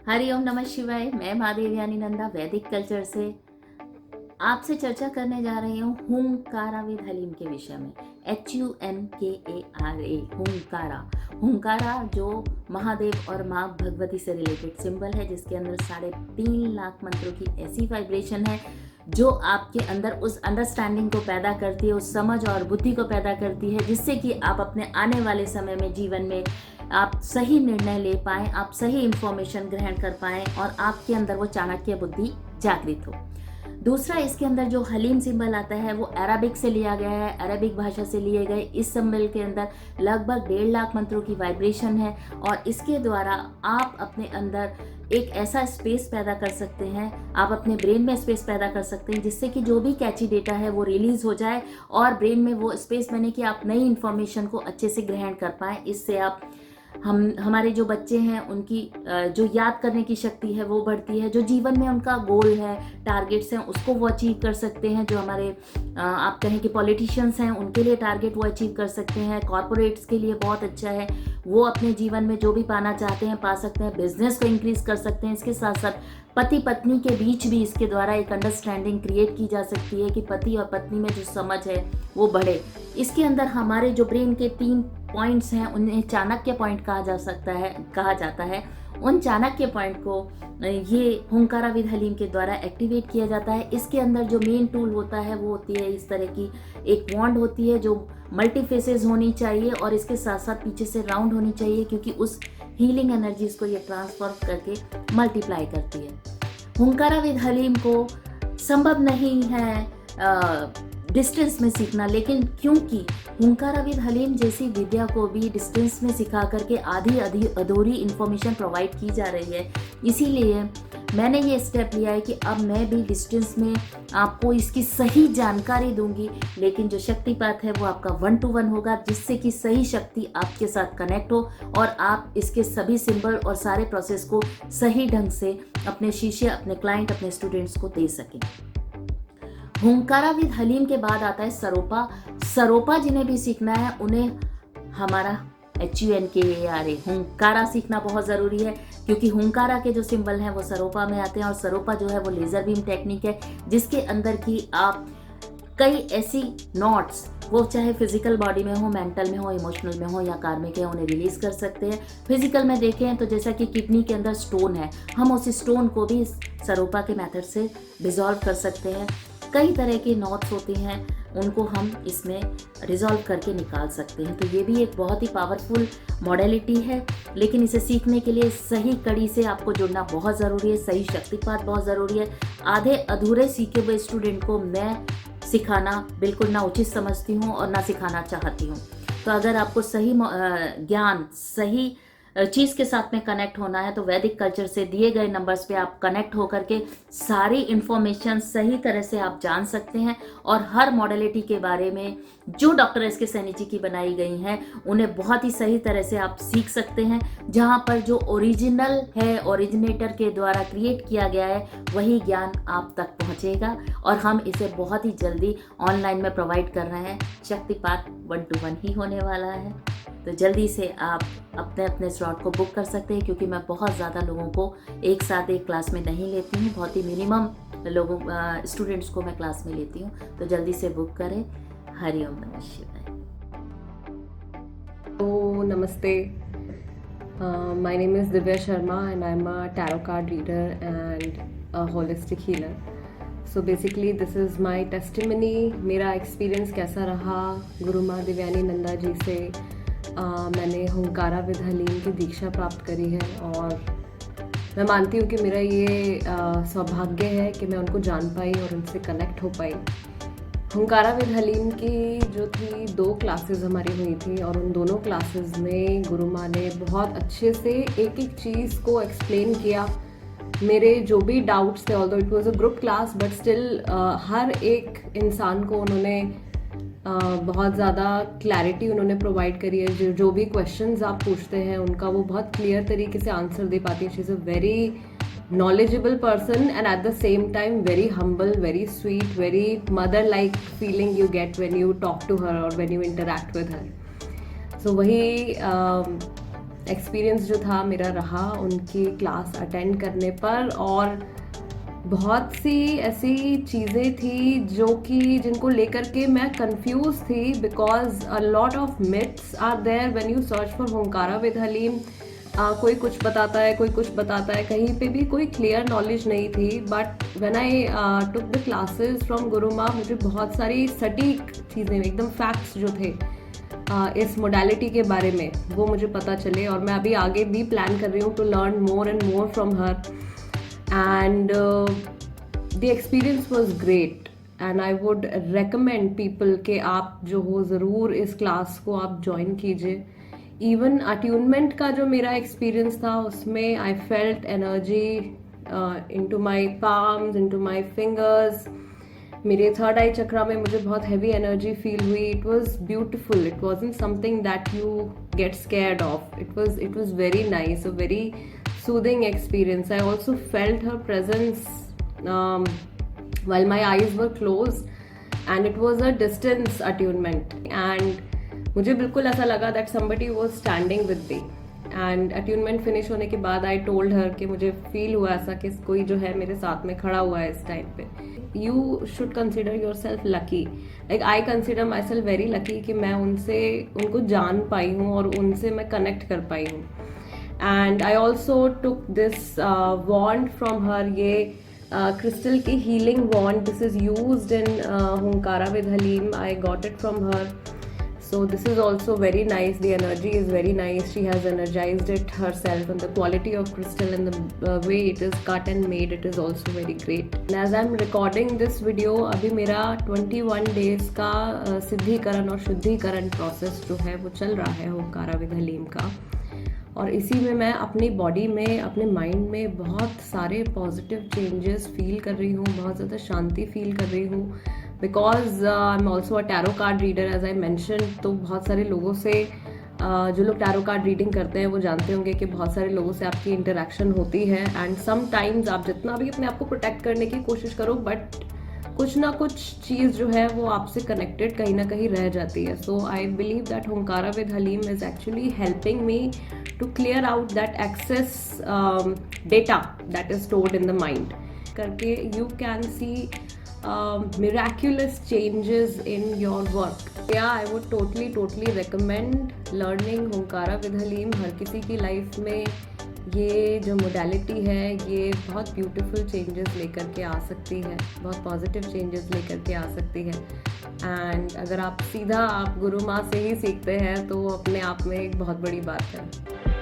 हरिओम नमः शिवाय। मैं महादेवयानी नंदा वैदिक कल्चर से आपसे चर्चा करने जा रही हूँ हुंकारा विद हलीम के विषय में। HUNKARA हुंकारा। हुंकारा जो महादेव और माँ भगवती से रिलेटेड सिंबल है, जिसके अंदर 3.5 लाख मंत्रों की ऐसी वाइब्रेशन है जो आपके अंदर उस अंडरस्टैंडिंग को पैदा करती है, उस समझ और बुद्धि को पैदा करती है, जिससे कि आप अपने आने वाले समय में जीवन में आप सही निर्णय ले पाएँ, आप सही इंफॉर्मेशन ग्रहण कर पाएँ और आपके अंदर वो चाणक्य बुद्धि जागृत हो। दूसरा, इसके अंदर जो हलीम सिंबल आता है वो अरबिक से लिया गया है, अरबिक भाषा से लिए गए इस सिंबल के अंदर लगभग 1.5 लाख मंत्रों की वाइब्रेशन है और इसके द्वारा आप अपने अंदर एक ऐसा स्पेस पैदा कर सकते हैं, आप अपने ब्रेन में स्पेस पैदा कर सकते हैं जिससे कि जो भी कैची डेटा है वो रिलीज हो जाए और ब्रेन में वो स्पेस बने कि आप नई इन्फॉर्मेशन को अच्छे से ग्रहण कर पाएँ। इससे आप हमारे जो बच्चे हैं उनकी जो याद करने की शक्ति है वो बढ़ती है, जो जीवन में उनका गोल है, टारगेट्स हैं, उसको वो अचीव कर सकते हैं। जो हमारे आप कहें कि पॉलिटिशियंस हैं उनके लिए टारगेट वो अचीव कर सकते हैं। कॉरपोरेट्स के लिए बहुत अच्छा है, वो अपने जीवन में जो भी पाना चाहते हैं पा सकते हैं, बिजनेस को इंक्रीज कर सकते हैं। इसके साथ साथ पति पत्नी के बीच भी इसके द्वारा एक अंडरस्टैंडिंग क्रिएट की जा सकती है कि पति और पत्नी में जो समझ है वो बढ़े। इसके अंदर हमारे जो ब्रेन के 3 पॉइंट्स हैं उन्हें चाणक्य पॉइंट कहा जाता है। उन चाणक्य पॉइंट को ये हुंकारा विद हलीम के द्वारा एक्टिवेट किया जाता है। इसके अंदर जो मेन टूल होता है वो होती है इस तरह की एक वॉन्ड होती है जो मल्टी फेसेस होनी चाहिए और इसके साथ साथ पीछे से राउंड होनी चाहिए, क्योंकि उस हीलिंग एनर्जीज को ये ट्रांसफर करके मल्टीप्लाई करती है। हुंकारा विद हलीम को संभव नहीं है डिस्टेंस में सीखना, लेकिन क्योंकि हुंकारा विद हलीम जैसी विद्या को भी डिस्टेंस में सिखा करके आधी अधूरी इन्फॉर्मेशन प्रोवाइड की जा रही है, इसीलिए मैंने ये स्टेप लिया है कि अब मैं भी डिस्टेंस में आपको इसकी सही जानकारी दूंगी, लेकिन जो शक्तिपात है वो आपका 1 to 1 होगा, जिससे कि सही शक्ति आपके साथ कनेक्ट हो और आप इसके सभी सिंबल और सारे प्रोसेस को सही ढंग से अपने शिष्य, अपने क्लाइंट, अपने स्टूडेंट्स को दे सकें। हुंकारा विद हलीम के बाद आता है सरोपा। सरोपा जिन्हें भी सीखना है उन्हें हमारा HUNKARA हुंकारा सीखना बहुत ज़रूरी है, क्योंकि हुंकारा के जो सिंबल हैं वो सरोपा में आते हैं और सरोपा जो है वो लेज़र बीम टेक्निक है, जिसके अंदर की आप कई ऐसी नॉट्स, वो चाहे फिजिकल बॉडी में हो, मेंटल में हो, इमोशनल में हो या कार्मिक है, उन्हें रिलीज कर सकते हैं। फिजिकल में देखें तो जैसा कि किडनी के अंदर स्टोन है, हम उस स्टोन को भी सरोपा के मेथड से डिसॉल्व कर सकते हैं। कई तरह की नॉट्स होती हैं, उनको हम इसमें रिजॉल्व करके निकाल सकते हैं। तो ये भी एक बहुत ही पावरफुल मॉडलिटी है, लेकिन इसे सीखने के लिए सही कड़ी से आपको जुड़ना बहुत ज़रूरी है, सही शक्तिपात बहुत ज़रूरी है। आधे अधूरे सीखे हुए स्टूडेंट को मैं सिखाना बिल्कुल ना उचित समझती हूँ और ना सिखाना चाहती हूँ। तो अगर आपको सही ज्ञान, सही चीज़ के साथ में कनेक्ट होना है तो वैदिक कल्चर से दिए गए नंबर्स पे आप कनेक्ट होकर के सारी इन्फॉर्मेशन सही तरह से आप जान सकते हैं और हर मॉडलिटी के बारे में जो डॉक्टर एस के सैनी जी की बनाई गई हैं उन्हें बहुत ही सही तरह से आप सीख सकते हैं। जहाँ पर जो ओरिजिनल है, ओरिजिनेटर के द्वारा क्रिएट किया गया है, वही ज्ञान आप तक पहुँचेगा और हम इसे बहुत ही जल्दी ऑनलाइन में प्रोवाइड कर रहे हैं। शक्तिपात 1 to 1 ही होने वाला है, तो जल्दी से आप अपने अपने स्लॉट को बुक कर सकते हैं, क्योंकि मैं बहुत ज़्यादा लोगों को एक साथ एक क्लास में नहीं लेती हूँ, बहुत ही मिनिमम लोगों स्टूडेंट्स को मैं क्लास में लेती हूँ। तो जल्दी से बुक करें। हरिओम नमः शिवाय। तो नमस्ते, my name is Divya Sharma and I'm a tarot card reader and a holistic healer. So basically this is my testimony, मेरा एक्सपीरियंस कैसा रहा गुरु माँ देवयानी नंदा जी से। मैंने हुंकारा विद हलीम की दीक्षा प्राप्त करी है और मैं मानती हूँ कि मेरा ये सौभाग्य है कि मैं उनको जान पाई और उनसे कनेक्ट हो पाई। हुंकारा विद हलीम की जो थी 2 क्लासेस हमारी हुई थी और उन दोनों क्लासेस में गुरु माँ ने बहुत अच्छे से एक एक चीज़ को एक्सप्लेन किया। मेरे जो भी डाउट्स थे, although it was a group class but still हर एक इंसान को उन्होंने बहुत ज़्यादा क्लैरिटी उन्होंने प्रोवाइड करी है। जो भी क्वेश्चंस आप पूछते हैं उनका वो बहुत क्लियर तरीके से आंसर दे पाती है। She is a very knowledgeable person and at the same time very humble, very sweet, very mother like feeling you get when you talk to her or when you interact with her. So वही experience जो था मेरा रहा उनकी class attend करने पर। और बहुत सी ऐसी चीज़ें थी जो कि जिनको लेकर के मैं कंफ्यूज थी, because a lot of myths are there when you search for Honkara with Haleem. कोई कुछ बताता है, कोई कुछ बताता है, कहीं पे भी कोई क्लियर नॉलेज नहीं थी। But when I took the classes from गुरु माँ, मुझे बहुत सारी सटीक चीज़ें, एकदम फैक्ट्स जो थे इस मोडालिटी के बारे में, वो मुझे पता चले। और मैं अभी आगे भी प्लान कर रही हूँ to learn more and more from her. and the experience was great and I would recommend people कि आप जो हो ज़रूर इस क्लास को आप ज्वाइन कीजिए। इवन अट्यूनमेंट का जो मेरा एक्सपीरियंस था उसमें I felt energy into my palms, into my fingers. मेरे थर्ड आई चक्रा में मुझे बहुत हैवी एनर्जी फील हुई। It was beautiful, it wasn't something that you get scared of. It was very nice, a very soothing experience. I also felt her presence while my eyes were closed and it was a distance attunement and मुझे बिल्कुल ऐसा लगा that somebody was standing with me and attunement finish होने के बाद I told her कि मुझे feel हुआ ऐसा कि कोई जो है मेरे साथ में खड़ा हुआ है इस टाइम पे। You should consider yourself lucky. Like I consider myself very lucky कि मैं उनको जान पाई हूँ और उनसे मैं connect कर पाई हूँ। And I also took this wand from her, ये crystal की healing wand. This is used in Honkara with Haleem. I got it from her. So this is also very nice. The energy is very nice. She has energized it herself, and the quality of crystal and the way it is cut and made, it is also very great. And as I'm recording this video, अभी मेरा 21 days का सिद्धिकरण और शुद्धिकरण process जो है वो चल रहा है होंकारा विद हलीम का। और इसी में मैं अपनी बॉडी में, अपने माइंड में बहुत सारे पॉजिटिव चेंजेस फील कर रही हूँ, बहुत ज़्यादा शांति फील कर रही हूँ। Because I am also a tarot card reader as I mention. तो बहुत सारे लोगों से जो लोग टैरो कार्ड रीडिंग करते हैं वो जानते होंगे कि बहुत सारे लोगों से आपकी इंटरेक्शन होती है। एंड समटाइम्स आप जितना भी अपने आप को प्रोटेक्ट करने की कोशिश करो, बट कुछ ना कुछ चीज़ जो है वो आपसे कनेक्टेड कहीं ना कहीं रह जाती है। So I believe that Honkara with Haleem is actually helping me to clear out that excess data that is stored in the mind करके you can see miraculous changes in your work. Yeah, I would totally recommend learning Honkara with Haleem. हर किसी की life में ये जो modality है ये बहुत ब्यूटीफुल चेंजेस लेकर के आ सकती है, बहुत पॉजिटिव चेंजेस लेकर के आ सकती है। एंड अगर आप सीधा गुरु माँ से ही सीखते हैं तो अपने आप में एक बहुत बड़ी बात है।